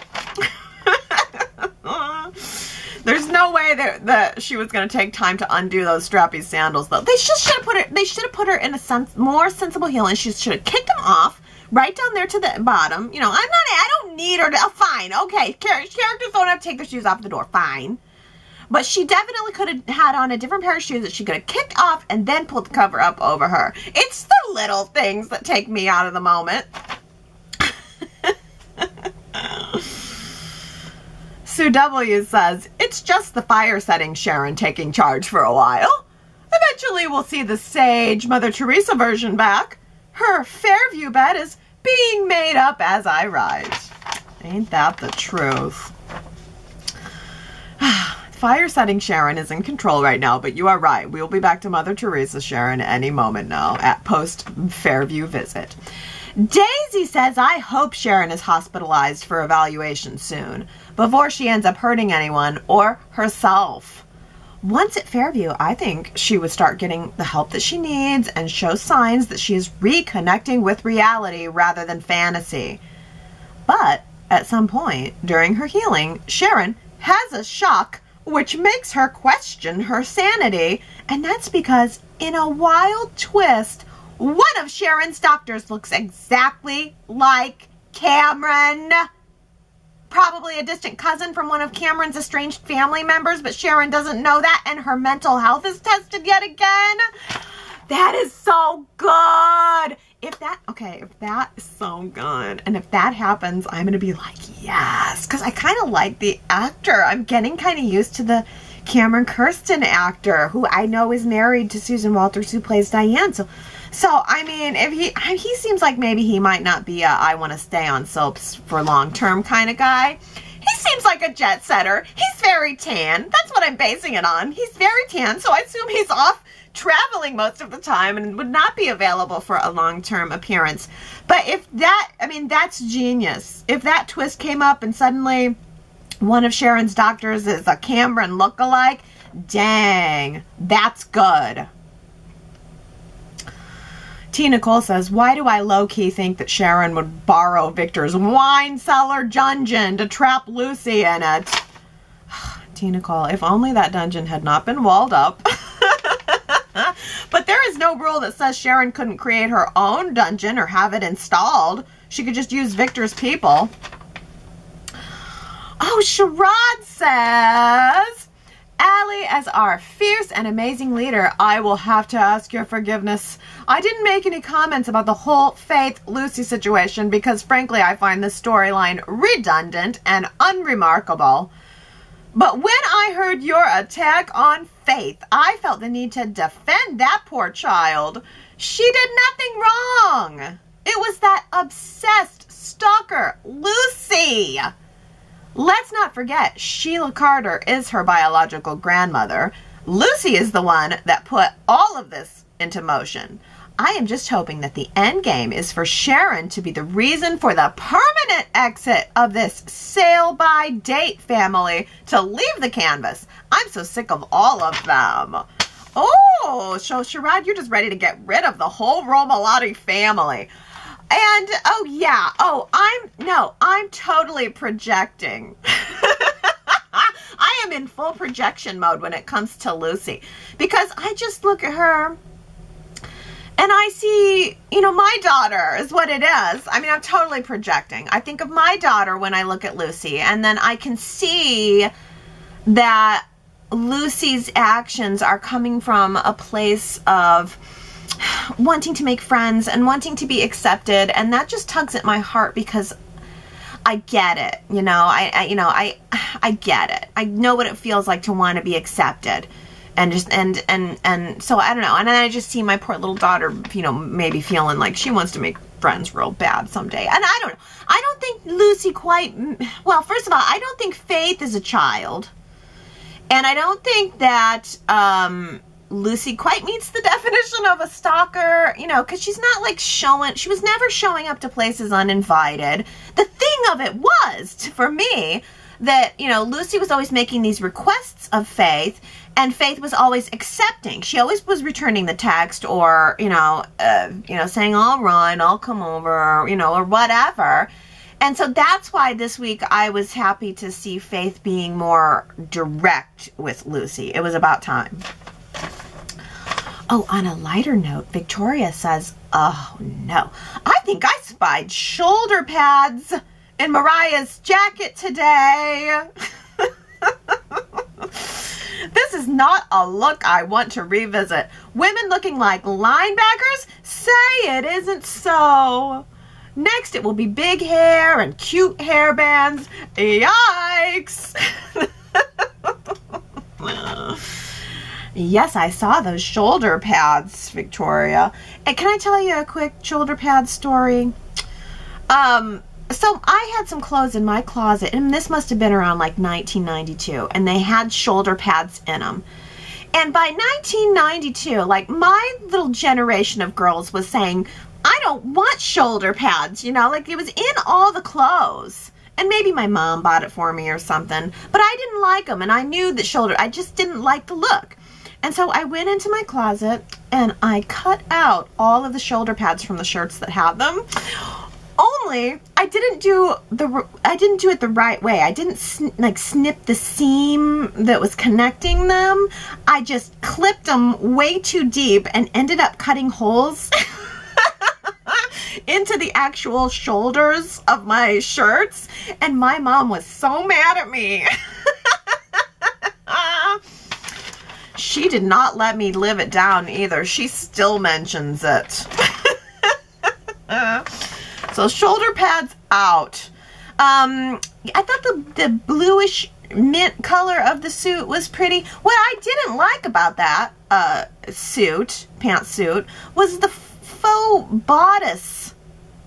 There's no way that she was going to take time to undo those strappy sandals, though. They just should have put her in a more sensible heel, and she should have kicked them off right down there to the bottom. You know, I don't need her to, fine, okay, characters don't have to take their shoes off the door, fine. But she definitely could have had on a different pair of shoes that she could have kicked off and then pulled the cover up over her. It's the little things that take me out of the moment. Sue W. says, it's just the fire setting Sharon taking charge for a while. Eventually we'll see the sage Mother Teresa version back. Her Fairview bed is being made up as I rise. Ain't that the truth? Fire setting Sharon is in control right now, but you are right. We will be back to Mother Teresa Sharon any moment now at post Fairview visit. Daisy says, I hope Sharon is hospitalized for evaluation soon before she ends up hurting anyone or herself. Once at Fairview, I think she would start getting the help that she needs and show signs that she is reconnecting with reality rather than fantasy. But at some point during her healing, Sharon has a shock which makes her question her sanity, and that's because in a wild twist, one of Sharon's doctors looks exactly like Cameron. Probably a distant cousin from one of Cameron's estranged family members, but Sharon doesn't know that, and her mental health is tested yet again. That is so good. If that is so good, and if that happens, I'm going to be like, yes, because I kind of like the actor. I'm getting kind of used to the Cameron Kirsten actor, who I know is married to Susan Walters, who plays Diane. So I mean, if he seems like maybe he might not be a I want to stay on soaps for long-term kind of guy. He seems like a jet setter. He's very tan. That's what I'm basing it on. He's very tan, so I assume he's off traveling most of the time and would not be available for a long-term appearance. But if that, I mean, that's genius. If that twist came up and suddenly one of Sharon's doctors is a Cameron lookalike, dang, that's good. T. Nicole says, why do I low-key think that Sharon would borrow Victor's wine cellar dungeon to trap Lucy in it? T. Nicole, if only that dungeon had not been walled up. But there is no rule that says Sharon couldn't create her own dungeon or have it installed. She could just use Victor's people. Oh, Sherrod says, Allie, as our fierce and amazing leader, I will have to ask your forgiveness. I didn't make any comments about the whole Faith-Lucy situation because, frankly, I find this storyline redundant and unremarkable. But when I heard your attack on Faith, I felt the need to defend that poor child. She did nothing wrong. It was that obsessed stalker, Lucy. Let's not forget, Sheila Carter is her biological grandmother. Lucy is the one that put all of this into motion. I am just hoping that the end game is for Sharon to be the reason for the permanent exit of this sale-by-date family to leave the canvas. I'm so sick of all of them. Oh, so Sherrod, you're just ready to get rid of the whole Romalotti family. And, oh yeah, I'm totally projecting. I am in full projection mode when it comes to Lucy. Because I just look at her and I see, you know, my daughter is what it is. I mean, I'm totally projecting. I think of my daughter when I look at Lucy, and then I can see that Lucy's actions are coming from a place of wanting to make friends and wanting to be accepted, and that just tugs at my heart because I get it. You know, I get it. I know what it feels like to want to be accepted. And just, and so I don't know. And then I just see my poor little daughter, you know, maybe feeling like she wants to make friends real bad someday. And I don't know. I don't think Lucy quite, well, first of all, I don't think Faith is a child. And I don't think that Lucy quite meets the definition of a stalker, you know, because she's not like she was never showing up to places uninvited. The thing of it was, for me, that, you know, Lucy was always making these requests of Faith, and Faith was always accepting. She always was returning the text, or, saying, all right, I'll come over, or whatever. And so that's why this week I was happy to see Faith being more direct with Lucy. It was about time. Oh, on a lighter note, Victoria says, oh no, I think I spied shoulder pads in Mariah's jacket today. This is not a look I want to revisit. Women looking like linebackers? Say it isn't so. Next, it will be big hair and cute hairbands. Yikes! Yes, I saw those shoulder pads, Victoria. And can I tell you a quick shoulder pad story? So I had some clothes in my closet, and this must have been around like 1992, and they had shoulder pads in them. And by 1992, like, my little generation of girls was saying, I don't want shoulder pads, like it was in all the clothes. And maybe my mom bought it for me or something, but I didn't like them, and I knew that I just didn't like the look. And so I went into my closet and I cut out all of the shoulder pads from the shirts that had them. Only I didn't do it the right way. I didn't snip the seam that was connecting them. I just clipped them way too deep and ended up cutting holes into the actual shoulders of my shirts. And my mom was so mad at me. She did not let me live it down either. She still mentions it. So shoulder pads out. I thought the bluish mint color of the suit was pretty. What I didn't like about that pantsuit, was the faux bodice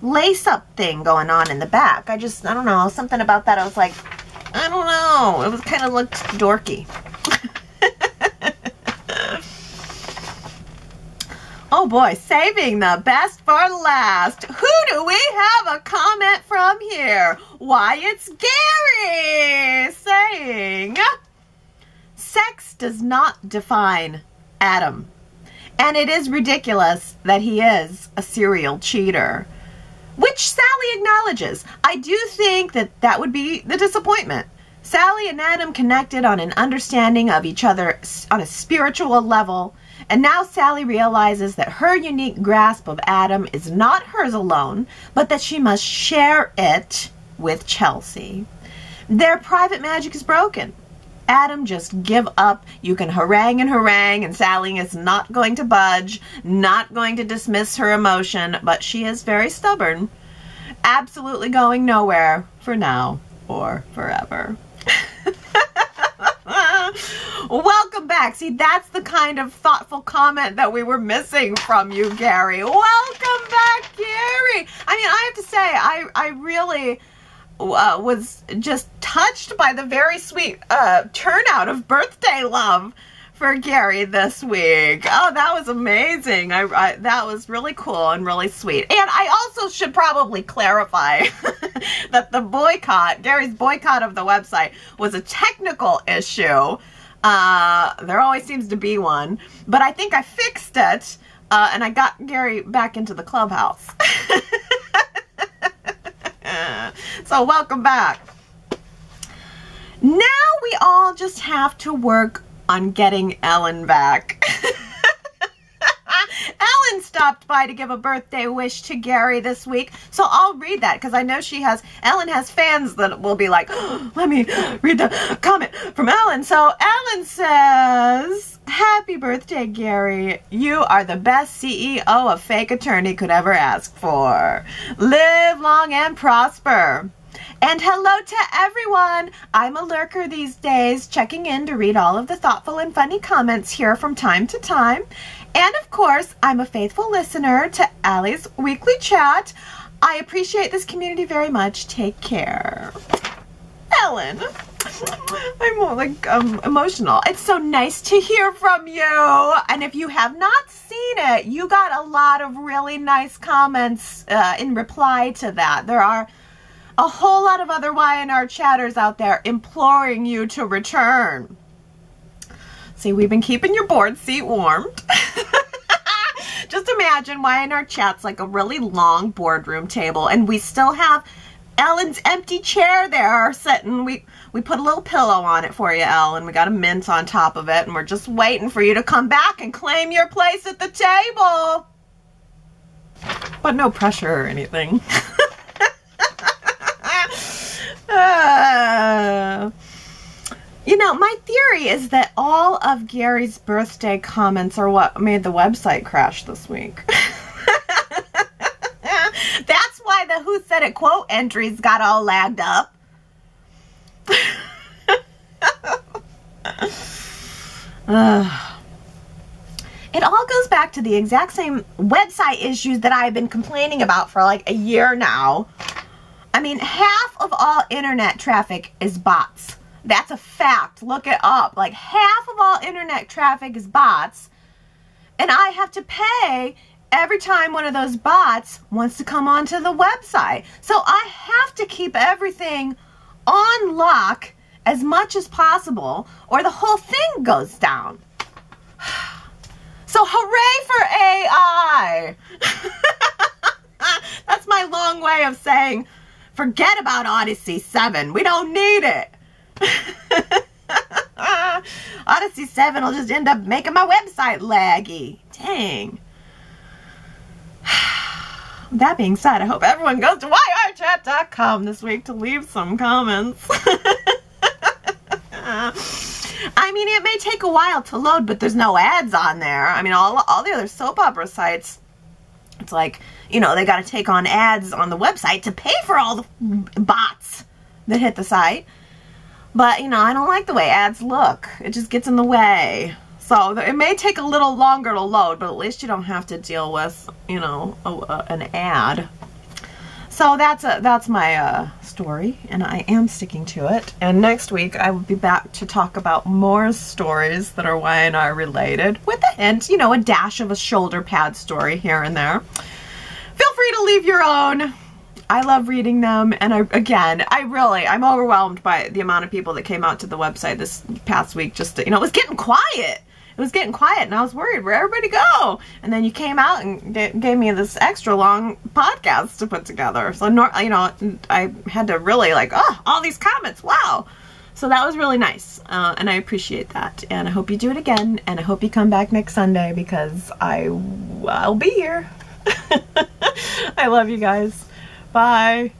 lace-up thing going on in the back. I don't know, something about that. I was like, I don't know. It was kind of looked dorky. Oh boy, saving the best for last. Who do we have a comment from here? Why, it's Gary saying, sex does not define Adam. And it is ridiculous that he is a serial cheater. Which Sally acknowledges. I do think that that would be the disappointment. Sally and Adam connected on an understanding of each other on a spiritual level. And now Sally realizes that her unique grasp of Adam is not hers alone, but that she must share it with Chelsea. Their private magic is broken. Adam, just give up. You can harangue, and Sally is not going to budge, not going to dismiss her emotion, but she is very stubborn. Absolutely going nowhere for now or forever. Welcome back. See, that's the kind of thoughtful comment that we were missing from you, Gary. Welcome back, Gary. I mean, I have to say, I really was just touched by the very sweet turnout of birthday love for Gary this week. Oh, that was amazing. That was really cool and really sweet. And I also should probably clarify that the boycott, Gary's boycott of the website, was a technical issue. There always seems to be one, but I think I fixed it, and I got Gary back into the clubhouse. So welcome back. Now we all just have to work on getting Ellen back. Ellen stopped by to give a birthday wish to Gary this week, so I'll read that because I know Ellen has fans that will be like, oh, let me read the comment from Ellen. So Ellen says, happy birthday, Gary. You are the best CEO a fake attorney could ever ask for. Live long and prosper. And hello to everyone. I'm a lurker these days, checking in to read all of the thoughtful and funny comments here from time to time. And of course, I'm a faithful listener to Allie's weekly chat. I appreciate this community very much. Take care. Ellen, I'm emotional. It's so nice to hear from you. And if you have not seen it, you got a lot of really nice comments in reply to that. There are a whole lot of other Y&R chatters out there imploring you to return. See, we've been keeping your board seat warmed. Just imagine Y&R Chat's like a really long boardroom table, and we still have Ellen's empty chair there sitting. We put a little pillow on it for you, Ellen. We got a mint on top of it, and we're just waiting for you to come back and claim your place at the table. But no pressure or anything. You know, my theory is that all of Gary's birthday comments are what made the website crash this week. That's why the Who Said It quote entries got all lagged up. It all goes back to the exact same website issues that I've been complaining about for like a year now. I mean, half of all internet traffic is bots. That's a fact. Look it up. Like, half of all internet traffic is bots. And I have to pay every time one of those bots wants to come onto the website. So I have to keep everything on lock as much as possible, or the whole thing goes down. So hooray for AI! That's my long way of saying, forget about Odyssey 7. We don't need it. Odyssey 7 will just end up making my website laggy. Dang. That being said, I hope everyone goes to yrchat.com this week to leave some comments. I mean, it may take a while to load, but there's no ads on there. I mean, all the other soap opera sites, it's like, you know, they got to take on ads on the website to pay for all the bots that hit the site. But, you know, I don't like the way ads look. It just gets in the way. So it may take a little longer to load, but at least you don't have to deal with, you know, an ad. So that's my story, and I am sticking to it. And next week I will be back to talk about more stories that are Y&R related, with a hint, you know, a dash of a shoulder pad story here and there. Feel free to leave your own. I love reading them, and I'm overwhelmed by the amount of people that came out to the website this past week. Just to, you know, it was getting quiet. It was getting quiet, and I was worried, where'd everybody go? And then you came out and gave me this extra long podcast to put together. So, you know, I had to really like, oh, all these comments, wow. So that was really nice, and I appreciate that. And I hope you do it again, and I hope you come back next Sunday, because I'll be here. I love you guys. Bye.